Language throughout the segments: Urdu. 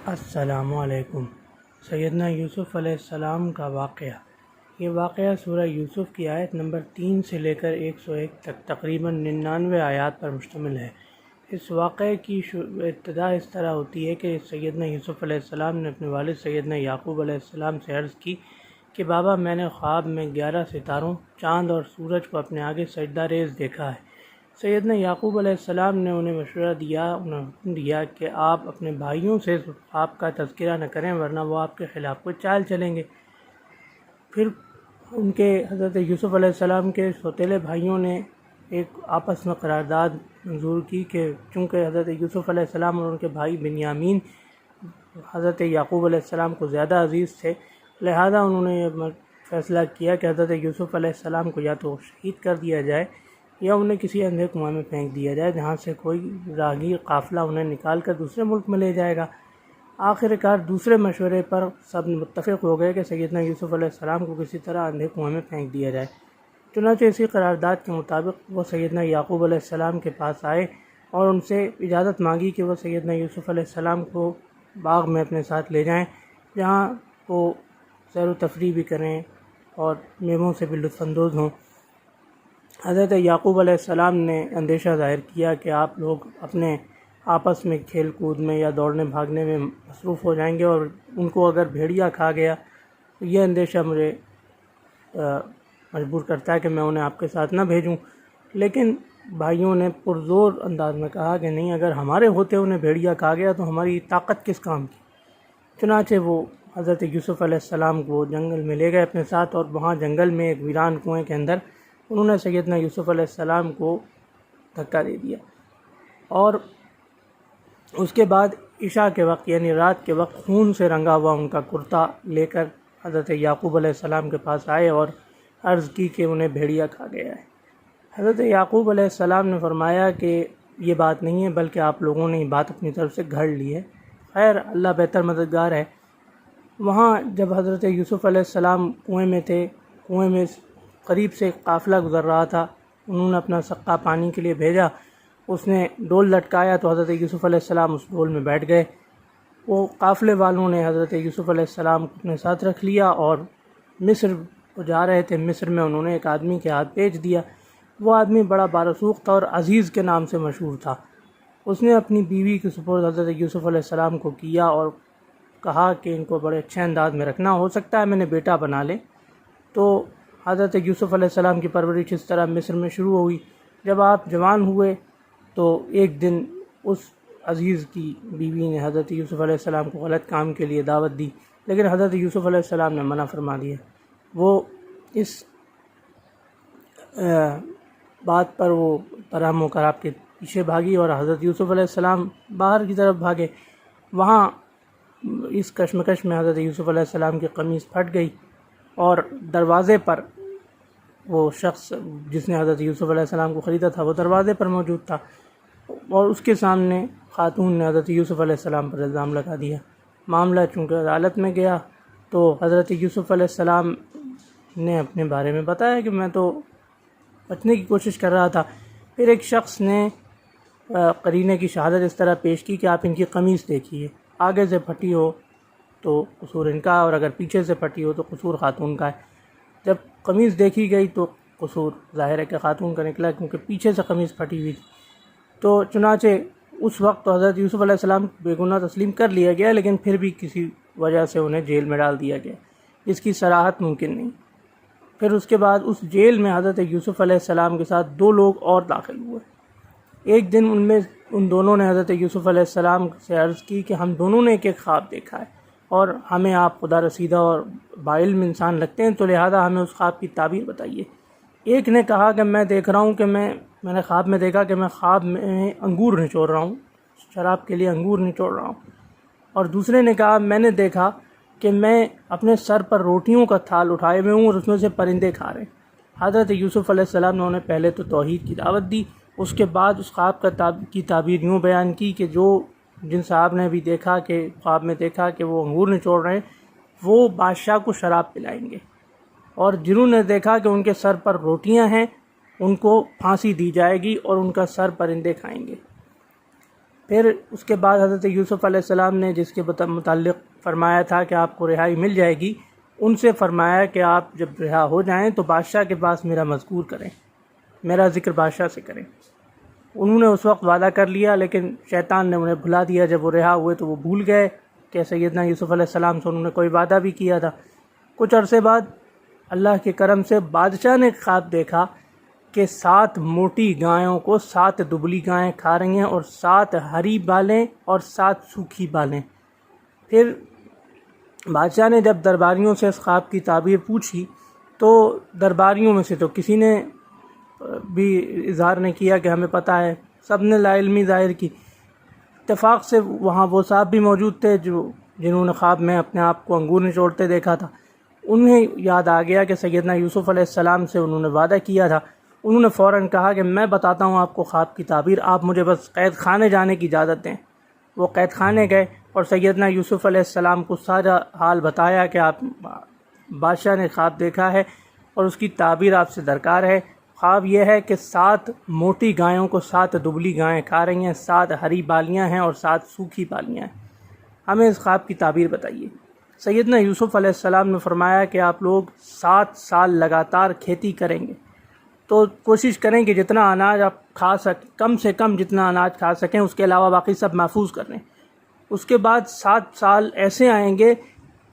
السلام علیکم۔ سیدنا یوسف علیہ السلام کا واقعہ۔ یہ واقعہ سورہ یوسف کی آیت نمبر 3 سے لے کر 101 تک تقریباً 99 آیات پر مشتمل ہے۔ اس واقعے کی ابتدا اس طرح ہوتی ہے کہ سیدنا یوسف علیہ السلام نے اپنے والد سیدنا یعقوب علیہ السلام سے عرض کی کہ بابا، میں نے خواب میں 11 ستاروں، چاند اور سورج کو اپنے آگے سجدہ ریز دیکھا ہے۔ سیدنا یعقوب علیہ السلام نے انہیں مشورہ دیا، انہیں حکم دیا کہ آپ اپنے بھائیوں سے خواب کا تذکرہ نہ کریں، ورنہ وہ آپ کے خلاف کوئی چال چلیں گے۔ پھر ان کے حضرت یوسف علیہ السلام کے سوتیلے بھائیوں نے ایک آپس میں قرارداد منظور کی کہ چونکہ حضرت یوسف علیہ السلام اور ان کے بھائی بنیامین حضرت یعقوب علیہ السلام کو زیادہ عزیز تھے، لہذا انہوں نے یہ فیصلہ کیا کہ حضرت یوسف علیہ السلام کو یا تو شہید کر دیا جائے یا انہیں کسی اندھے کنویں میں پھینک دیا جائے، جہاں سے کوئی راہگیر قافلہ انہیں نکال کر دوسرے ملک میں لے جائے گا۔ آخر کار دوسرے مشورے پر سب متفق ہو گئے کہ سیدنا یوسف علیہ السلام کو کسی طرح اندھے کنویں میں پھینک دیا جائے۔ چنانچہ اسی قرارداد کے مطابق وہ سیدنا یعقوب علیہ السلام کے پاس آئے اور ان سے اجازت مانگی کہ وہ سیدنا یوسف علیہ السلام کو باغ میں اپنے ساتھ لے جائیں، جہاں وہ سیر و تفریح بھی کریں اور میووں سے بھی لطف اندوز ہوں۔ حضرت یعقوب علیہ السلام نے اندیشہ ظاہر کیا کہ آپ لوگ اپنے آپس میں کھیل کود میں یا دوڑنے بھاگنے میں مصروف ہو جائیں گے، اور ان کو اگر بھیڑیا کھا گیا تو یہ اندیشہ مجھے مجبور کرتا ہے کہ میں انہیں آپ کے ساتھ نہ بھیجوں۔ لیکن بھائیوں نے پرزور انداز میں کہا کہ نہیں، اگر ہمارے ہوتے انہیں بھیڑیا کھا گیا تو ہماری طاقت کس کام کی۔ چنانچہ وہ حضرت یوسف علیہ السلام کو جنگل میں لے گئے اپنے ساتھ، اور وہاں جنگل میں ایک ویران کنویں کے اندر انہوں نے سیدنا یوسف علیہ السلام کو دھکا دے دیا، اور اس کے بعد عشاء کے وقت یعنی رات کے وقت خون سے رنگا ہوا ان کا کرتا لے کر حضرت یعقوب علیہ السلام کے پاس آئے اور عرض کی کہ انہیں بھیڑیا کھا گیا ہے۔ حضرت یعقوب علیہ السلام نے فرمایا کہ یہ بات نہیں ہے، بلکہ آپ لوگوں نے یہ بات اپنی طرف سے گھڑ لی ہے، خیر اللہ بہتر مددگار ہے۔ وہاں جب حضرت یوسف علیہ السلام کنویں میں تھے، کنویں میں قریب سے ایک قافلہ گزر رہا تھا، انہوں نے اپنا سقا پانی کے لیے بھیجا، اس نے ڈول لٹکایا تو حضرت یوسف علیہ السلام اس ڈول میں بیٹھ گئے۔ وہ قافلے والوں نے حضرت یوسف علیہ السلام کو اپنے ساتھ رکھ لیا اور مصر کو جا رہے تھے۔ مصر میں انہوں نے ایک آدمی کے ہاتھ بھیج دیا۔ وہ آدمی بڑا بارسوخ تھا اور عزیز کے نام سے مشہور تھا۔ اس نے اپنی بیوی کے سپرد حضرت یوسف علیہ السلام کو کیا اور کہا کہ ان کو بڑے اچھے انداز میں رکھنا، ہو سکتا ہے میں نے بیٹا بنا لے۔ تو حضرت یوسف علیہ السلام کی پرورش اس طرح مصر میں شروع ہوئی۔ جب آپ جوان ہوئے تو ایک دن اس عزیز کی بیوی نے حضرت یوسف علیہ السلام کو غلط کام کے لیے دعوت دی، لیکن حضرت یوسف علیہ السلام نے منع فرما دیا۔ وہ اس بات پر وہ برہم ہو کر آپ کے پیچھے بھاگی اور حضرت یوسف علیہ السلام باہر کی طرف بھاگے۔ وہاں اس کشمکش میں حضرت یوسف علیہ السلام کی قمیص پھٹ گئی، اور دروازے پر وہ شخص جس نے حضرت یوسف علیہ السلام کو خریدا تھا وہ دروازے پر موجود تھا، اور اس کے سامنے خاتون نے حضرت یوسف علیہ السلام پر الزام لگا دیا۔ معاملہ چونکہ عدالت میں گیا تو حضرت یوسف علیہ السلام نے اپنے بارے میں بتایا کہ میں تو بچنے کی کوشش کر رہا تھا۔ پھر ایک شخص نے قرینے کی شہادت اس طرح پیش کی کہ آپ ان کی قمیص دیکھیے، آگے سے پھٹی ہو تو قصور ان کا، اور اگر پیچھے سے پھٹی ہو تو قصور خاتون کا ہے۔ جب قمیص دیکھی گئی تو قصور ظاہر ہے کہ خاتون کا نکلا، کیونکہ پیچھے سے قمیص پھٹی ہوئی تھی۔ تو چنانچہ اس وقت تو حضرت یوسف علیہ السلام بے گناہ تسلیم کر لیا گیا، لیکن پھر بھی کسی وجہ سے انہیں جیل میں ڈال دیا گیا، جس کی صراحت ممکن نہیں۔ پھر اس کے بعد اس جیل میں حضرت یوسف علیہ السلام کے ساتھ 2 لوگ اور داخل ہوئے۔ ایک دن ان دونوں نے حضرت یوسف علیہ السلام سے عرض کی کہ ہم دونوں نے ایک خواب دیکھا ہے، اور ہمیں آپ خدا رسیدہ اور باعلم انسان لگتے ہیں، تو لہذا ہمیں اس خواب کی تعبیر بتائیے۔ ایک نے کہا کہ میں دیکھ رہا ہوں کہ میں نے خواب میں دیکھا کہ میں خواب میں انگور نچوڑ رہا ہوں، شراب کے لیے انگور نچوڑ رہا ہوں۔ اور دوسرے نے کہا میں نے دیکھا کہ میں اپنے سر پر روٹیوں کا تھال اٹھائے ہوئے ہوں اور اس میں سے پرندے کھا رہے ہیں۔ حضرت یوسف علیہ السلام نے انہیں پہلے تو توحید کی دعوت دی، اس کے بعد اس خواب کی تعبیر یوں بیان کی کہ جن صاحب نے بھی دیکھا کہ خواب میں دیکھا کہ وہ انگور نچوڑ رہے ہیں، وہ بادشاہ کو شراب پلائیں گے، اور جنہوں نے دیکھا کہ ان کے سر پر روٹیاں ہیں ان کو پھانسی دی جائے گی اور ان کا سر پرندے کھائیں گے۔ پھر اس کے بعد حضرت یوسف علیہ السلام نے جس کے متعلق فرمایا تھا کہ آپ کو رہائی مل جائے گی، ان سے فرمایا کہ آپ جب رہا ہو جائیں تو بادشاہ کے پاس میرا مذکور کریں، میرا ذکر بادشاہ سے کریں۔ انہوں نے اس وقت وعدہ کر لیا، لیکن شیطان نے انہیں بھلا دیا۔ جب وہ رہا ہوئے تو وہ بھول گئے کہ سیدنا یوسف علیہ السلام سے انہوں نے کوئی وعدہ بھی کیا تھا۔ کچھ عرصے بعد اللہ کے کرم سے بادشاہ نے خواب دیکھا کہ 7 موٹی گایوں کو 7 دبلی گائیں کھا رہی ہیں، اور 7 ہری بالیں اور 7 سوکھی بالیں۔ پھر بادشاہ نے جب درباریوں سے اس خواب کی تعبیر پوچھی تو درباریوں میں سے تو کسی نے بھی اظہار نہیں کیا کہ ہمیں پتہ ہے، سب نے لا علمی ظاہر کی۔ اتفاق سے وہاں وہ صاحب بھی موجود تھے جنہوں نے خواب میں اپنے آپ کو انگور نچوڑتے دیکھا تھا۔ انہیں یاد آ گیا کہ سیدنا یوسف علیہ السلام سے انہوں نے وعدہ کیا تھا۔ انہوں نے فوراً کہا کہ میں بتاتا ہوں آپ کو خواب کی تعبیر، آپ مجھے بس قید خانے جانے کی اجازت دیں۔ وہ قید خانے گئے اور سیدنا یوسف علیہ السلام کو سارا حال بتایا کہ آپ بادشاہ نے خواب دیکھا ہے اور اس کی تعبیر آپ سے درکار ہے۔ خواب یہ ہے کہ 7 موٹی گایوں کو 7 دبلی گائیں کھا رہی ہیں، 7 ہری بالیاں ہیں اور 7 سوکھی بالیاں ہیں، ہمیں اس خواب کی تعبیر بتائیے۔ سیدنا یوسف علیہ السلام نے فرمایا کہ آپ لوگ 7 سال لگاتار کھیتی کریں گے، تو کوشش کریں کہ جتنا اناج آپ کھا سکیں، کم سے کم جتنا اناج کھا سکیں، اس کے علاوہ باقی سب محفوظ کر لیں۔ اس کے بعد 7 سال ایسے آئیں گے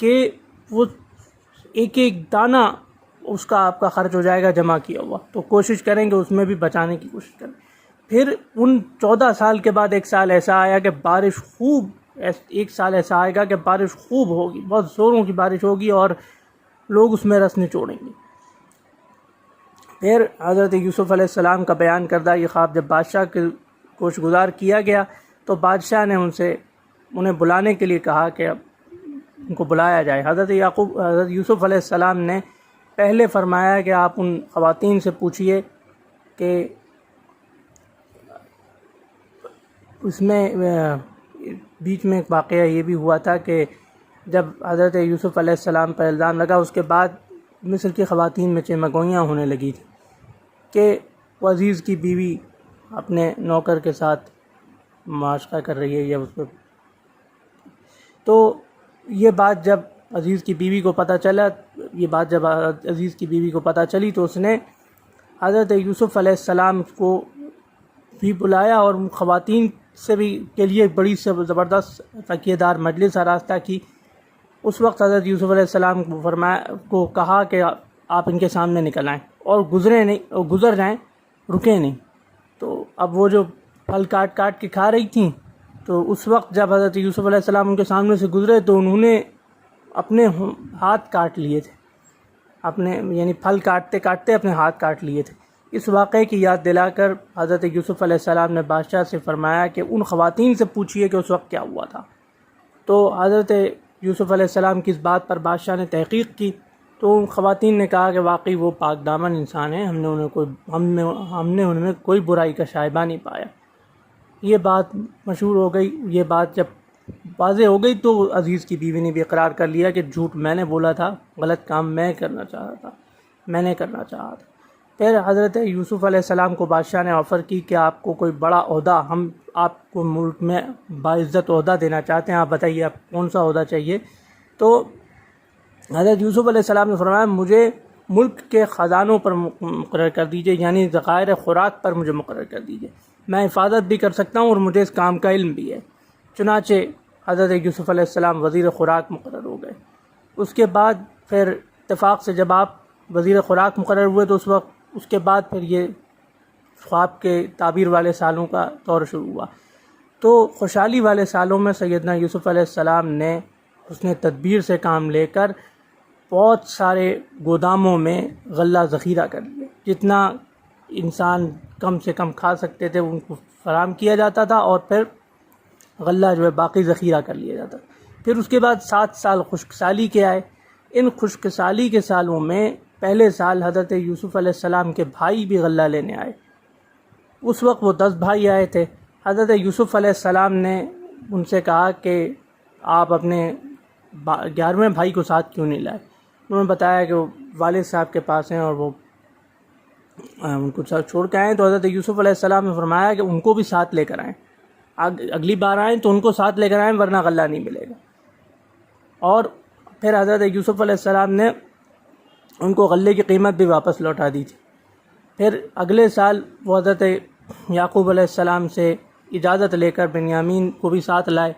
کہ وہ ایک ایک دانہ اس کا آپ کا خرچ ہو جائے گا جمع کیا ہوا، تو کوشش کریں کہ اس میں بھی بچانے کی کوشش کریں۔ پھر ان 14 سال کے بعد ایک سال ایسا آیا کہ بارش خوب، ایک سال ایسا آئے گا کہ بارش خوب ہوگی، بہت زوروں کی بارش ہوگی اور لوگ اس میں رس نچوڑیں گے۔ پھر حضرت یوسف علیہ السلام کا بیان کردہ یہ خواب جب بادشاہ کے گوش گزار کیا گیا تو بادشاہ نے انہیں بلانے کے لیے کہا کہ اب ان کو بلایا جائے۔ حضرت یوسف علیہ السلام نے پہلے فرمایا کہ آپ ان خواتین سے پوچھئے کہ اس میں بیچ میں ایک واقعہ یہ بھی ہوا تھا کہ جب حضرت یوسف علیہ السلام پر الزام لگا، اس کے بعد مصر کی خواتین میں چمگوئیاں ہونے لگی تھیں کہ وہ عزیز کی بیوی اپنے نوکر کے ساتھ معاشرہ کر رہی ہے یا اس پہ، تو یہ بات جب عزیز کی بیوی کو پتہ چلی تو اس نے حضرت یوسف علیہ السلام کو بھی بلایا اور ان خواتین سے بھی کے لیے بڑی سے زبردست تکیہ دار مجلس آراستہ کی۔ اس وقت حضرت یوسف علیہ السلام کو کہا کہ آپ ان کے سامنے نکل آئیں اور گزر جائیں، رکیں نہیں۔ تو اب وہ جو پھل کاٹ کے کھا رہی تھیں، تو اس وقت جب حضرت یوسف علیہ السلام ان کے سامنے سے گزرے تو انہوں نے اپنے ہاتھ کاٹ لیے تھے، یعنی پھل کاٹتے اپنے ہاتھ کاٹ لیے تھے۔ اس واقعے کی یاد دلا کر حضرت یوسف علیہ السلام نے بادشاہ سے فرمایا کہ ان خواتین سے پوچھئے کہ اس وقت کیا ہوا تھا۔ تو حضرت یوسف علیہ السلام کی اس بات پر بادشاہ نے تحقیق کی تو ان خواتین نے کہا کہ واقعی وہ پاک دامن انسان ہیں، ہم نے ان میں کوئی برائی کا شائبہ نہیں پایا۔ یہ بات مشہور ہو گئی۔ یہ بات جب واضح ہو گئی تو عزیز کی بیوی نے بھی اقرار کر لیا کہ جھوٹ میں نے بولا تھا، غلط کام میں نے کرنا چاہا تھا۔ پھر حضرت یوسف علیہ السلام کو بادشاہ نے آفر کی کہ آپ کو کوئی بڑا عہدہ، ہم آپ کو ملک میں باعزت عہدہ دینا چاہتے ہیں، آپ بتائیے آپ کون سا عہدہ چاہیے۔ تو حضرت یوسف علیہ السلام نے فرمایا مجھے ملک کے خزانوں پر مقرر کر دیجئے، یعنی ذخائر خوراک پر مجھے مقرر کر دیجئے، میں حفاظت بھی کر سکتا ہوں اور مجھے اس کام کا علم بھی ہے۔ چنانچہ حضرت یوسف علیہ السلام وزیر خوراک مقرر ہو گئے۔ اس کے بعد پھر اتفاق سے جب آپ وزیر خوراک مقرر ہوئے تو اس کے بعد پھر یہ خواب کے تعبیر والے سالوں کا دور شروع ہوا۔ تو خوشحالی والے سالوں میں سیدنا یوسف علیہ السلام نے حسن تدبیر سے کام لے کر بہت سارے گوداموں میں غلہ ذخیرہ کر لیا، جتنا انسان کم سے کم کھا سکتے تھے ان کو فراہم کیا جاتا تھا، اور پھر غلہ جو ہے باقی ذخیرہ کر لیا جاتا۔ پھر اس کے بعد 7 سال خشک سالی کے آئے۔ ان خشک سالی کے سالوں میں پہلے سال حضرت یوسف علیہ السلام کے بھائی بھی غلہ لینے آئے۔ اس وقت وہ 10 بھائی آئے تھے۔ حضرت یوسف علیہ السلام نے ان سے کہا کہ آپ اپنے 11ویں بھائی کو ساتھ کیوں نہیں لائے؟ انہوں نے بتایا کہ وہ والد صاحب کے پاس ہیں اور وہ ان کو چھوڑ کے آئیں۔ تو حضرت یوسف علیہ السلام نے فرمایا کہ ان کو بھی ساتھ لے کر آئیں۔ اگلی بار آئیں تو ان کو ساتھ لے کر آئیں ورنہ غلہ نہیں ملے گا۔ اور پھر حضرت یوسف علیہ السلام نے ان کو غلے کی قیمت بھی واپس لوٹا دی تھی۔ پھر اگلے سال وہ حضرت یعقوب علیہ السلام سے اجازت لے کر بنیامین کو بھی ساتھ لائے۔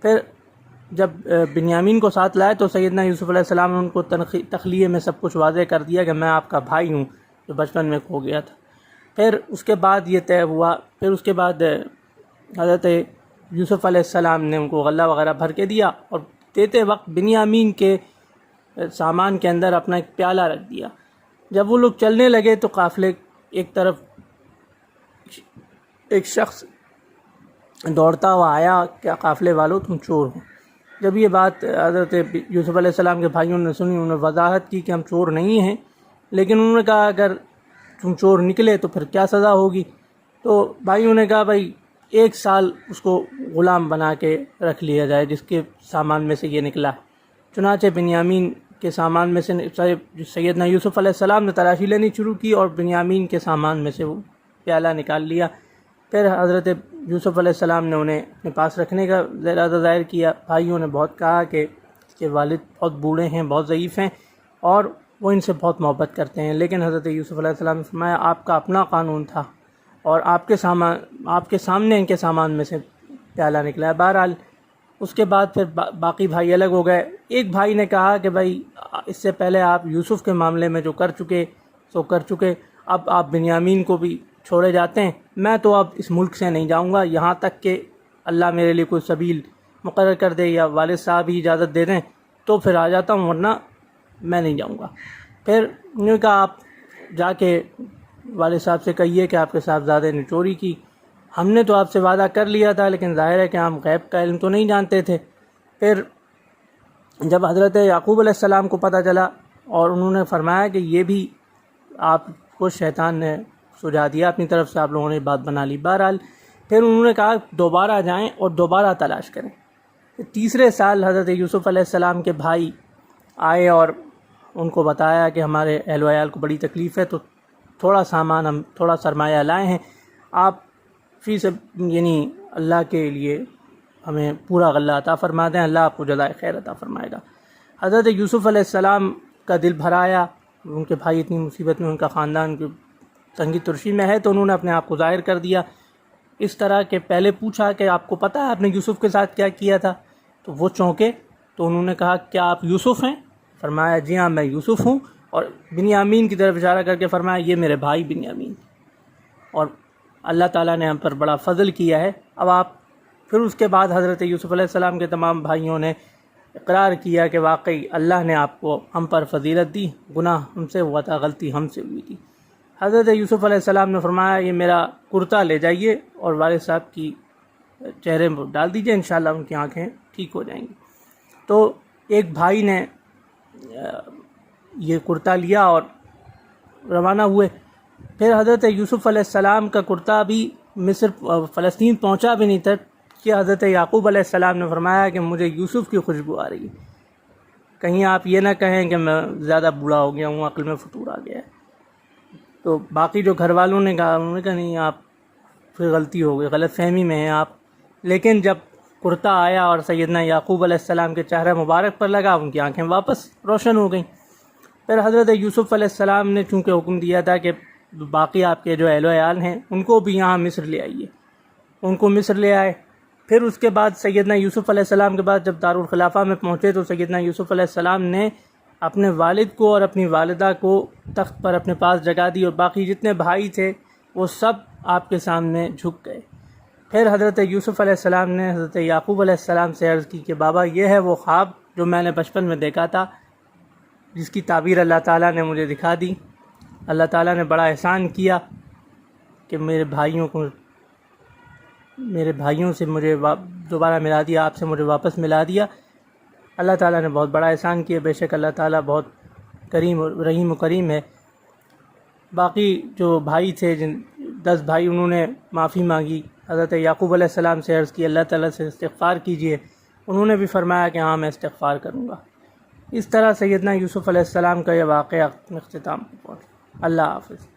پھر جب بنیامین کو ساتھ لائے تو سیدنا یوسف علیہ السلام نے ان کو تخلیے میں سب کچھ واضح کر دیا کہ میں آپ کا بھائی ہوں جو بچپن میں کھو گیا تھا۔ پھر اس کے بعد یہ طے ہوا، پھر اس کے بعد حضرت یوسف علیہ السلام نے ان کو غلہ وغیرہ بھر کے دیا، اور دیتے وقت بنیامین کے سامان کے اندر اپنا ایک پیالہ رکھ دیا۔ جب وہ لوگ چلنے لگے تو قافلے ایک طرف ایک شخص دوڑتا ہوا آیا کہ قافلے والوں تم چور ہو۔ جب یہ بات حضرت یوسف علیہ السلام کے بھائیوں نے سنی، انہوں نے وضاحت کی کہ ہم چور نہیں ہیں، لیکن انہوں نے کہا اگر تم چور نکلے تو پھر کیا سزا ہوگی؟ تو بھائیوں نے کہا بھائی 1 سال اس کو غلام بنا کے رکھ لیا جائے جس کے سامان میں سے یہ نکلا۔ چنانچہ بنیامین کے سامان میں سے سیدنا یوسف علیہ السلام نے تلاشی لینی شروع کی اور بنیامین کے سامان میں سے وہ پیالہ نکال لیا۔ پھر حضرت یوسف علیہ السلام نے انہیں اپنے پاس رکھنے کا ارادہ ظاہر کیا۔ بھائیوں نے بہت کہا کہ اس کے والد بہت بوڑھے ہیں، بہت ضعیف ہیں اور وہ ان سے بہت محبت کرتے ہیں، لیکن حضرت یوسف علیہ السلام نے فرمایا آپ کا اپنا قانون تھا اور آپ کے سامنے ان کے سامان میں سے پیالہ نکلا ہے۔ بہرحال اس کے بعد پھر باقی بھائی الگ ہو گئے۔ ایک بھائی نے کہا کہ بھائی اس سے پہلے آپ یوسف کے معاملے میں جو کر چکے، اب آپ بنیامین کو بھی چھوڑے جاتے ہیں، میں تو اب اس ملک سے نہیں جاؤں گا یہاں تک کہ اللہ میرے لیے کوئی سبیل مقرر کر دے یا والد صاحب ہی اجازت دے دیں تو پھر آ جاتا ہوں، ورنہ میں نہیں جاؤں گا۔ پھر انہوں نے کہا آپ جا کے والد صاحب سے کہیے کہ آپ کے صاحبزادے نے چوری کی، ہم نے تو آپ سے وعدہ کر لیا تھا لیکن ظاہر ہے کہ ہم غیب کا علم تو نہیں جانتے تھے۔ پھر جب حضرت یعقوب علیہ السلام کو پتہ چلا اور انہوں نے فرمایا کہ یہ بھی آپ کو شیطان نے سجھا دیا، اپنی طرف سے آپ لوگوں نے بات بنا لی۔ بہرحال پھر انہوں نے کہا دوبارہ جائیں اور دوبارہ تلاش کریں۔ تیسرے سال حضرت یوسف علیہ السلام کے بھائی آئے اور ان کو بتایا کہ ہمارے اہل و عیال کو بڑی تکلیف ہے، تو تھوڑا سامان ہم تھوڑا سرمایہ لائے ہیں، آپ یعنی اللہ کے لیے ہمیں پورا غلہ عطا فرما دیں، اللہ آپ کو جزائے خیر عطا فرمائے گا۔ حضرت یوسف علیہ السلام کا دل بھر آیا، ان کے بھائی اتنی مصیبت میں، ان کا خاندان کی تنگی ترشی میں ہے، تو انہوں نے اپنے آپ کو ظاہر کر دیا اس طرح کہ پہلے پوچھا کہ آپ کو پتہ ہے آپ نے یوسف کے ساتھ کیا کیا تھا؟ تو وہ چونکے، تو انہوں نے کہا کیا آپ یوسف ہیں؟ فرمایا جی ہاں میں یوسف ہوں، اور بنیامین کی طرف اشارہ کر کے فرمایا یہ میرے بھائی بنیامین، اور اللہ تعالیٰ نے ہم پر بڑا فضل کیا ہے۔ اب آپ پھر اس کے بعد حضرت یوسف علیہ السلام کے تمام بھائیوں نے اقرار کیا کہ واقعی اللہ نے آپ کو ہم پر فضیلت دی، گناہ ہم سے ہوا تھا، غلطی ہم سے ہوئی تھی۔ حضرت یوسف علیہ السلام نے فرمایا یہ میرا کرتا لے جائیے اور والد صاحب کی چہرے میں ڈال دیجیے، انشاءاللہ ان کی آنکھیں ٹھیک ہو جائیں گی۔ تو ایک بھائی نے یہ کرتا لیا اور روانہ ہوئے۔ پھر حضرت یوسف علیہ السلام کا کرتا بھی مصر فلسطین پہنچا بھی نہیں تھا کہ حضرت یعقوب علیہ السلام نے فرمایا کہ مجھے یوسف کی خوشبو آ رہی ہے، کہیں آپ یہ نہ کہیں کہ میں زیادہ بوڑھا ہو گیا ہوں، عقل میں فطور آ گیا ہے۔ تو باقی جو گھر والوں نے کہا، انہوں نے کہا نہیں آپ پھر غلطی ہو گئی، غلط فہمی میں ہیں آپ۔ لیکن جب کرتا آیا اور سیدنا یعقوب علیہ السلام کے چہرہ مبارک پر لگا، ان کی آنکھیں واپس روشن ہو گئیں۔ پھر حضرت یوسف علیہ السلام نے چونکہ حکم دیا تھا کہ باقی آپ کے جو اہل و عیال ہیں ان کو بھی یہاں مصر لے آئیے، ان کو مصر لے آئے۔ پھر اس کے بعد سیدنا یوسف علیہ السلام کے بعد جب دارالخلافہ میں پہنچے تو سیدنا یوسف علیہ السلام نے اپنے والد کو اور اپنی والدہ کو تخت پر اپنے پاس جگا دی، اور باقی جتنے بھائی تھے وہ سب آپ کے سامنے جھک گئے۔ پھر حضرت یوسف علیہ السلام نے حضرت یعقوب علیہ السلام سے عرض کی کہ بابا یہ ہے وہ خواب جو میں نے بچپن میں دیکھا تھا، جس کی تعبیر اللہ تعالیٰ نے مجھے دکھا دی۔ اللہ تعالیٰ نے بڑا احسان کیا کہ میرے بھائیوں سے مجھے دوبارہ ملا دیا، آپ سے مجھے واپس ملا دیا۔ اللہ تعالیٰ نے بہت بڑا احسان کیا، بے شک اللہ تعالیٰ بہت رحیم و کریم ہے۔ باقی جو بھائی تھے 10 بھائی، انہوں نے معافی مانگی، حضرت یعقوب علیہ السلام سے عرض کی اللہ تعالیٰ سے استغفار کیجئے، انہوں نے بھی فرمایا کہ ہاں میں استغفار کروں گا۔ اس طرح سیدنا یوسف علیہ السلام کا یہ واقعہ اختتام پر پہنچا۔ اللہ حافظ۔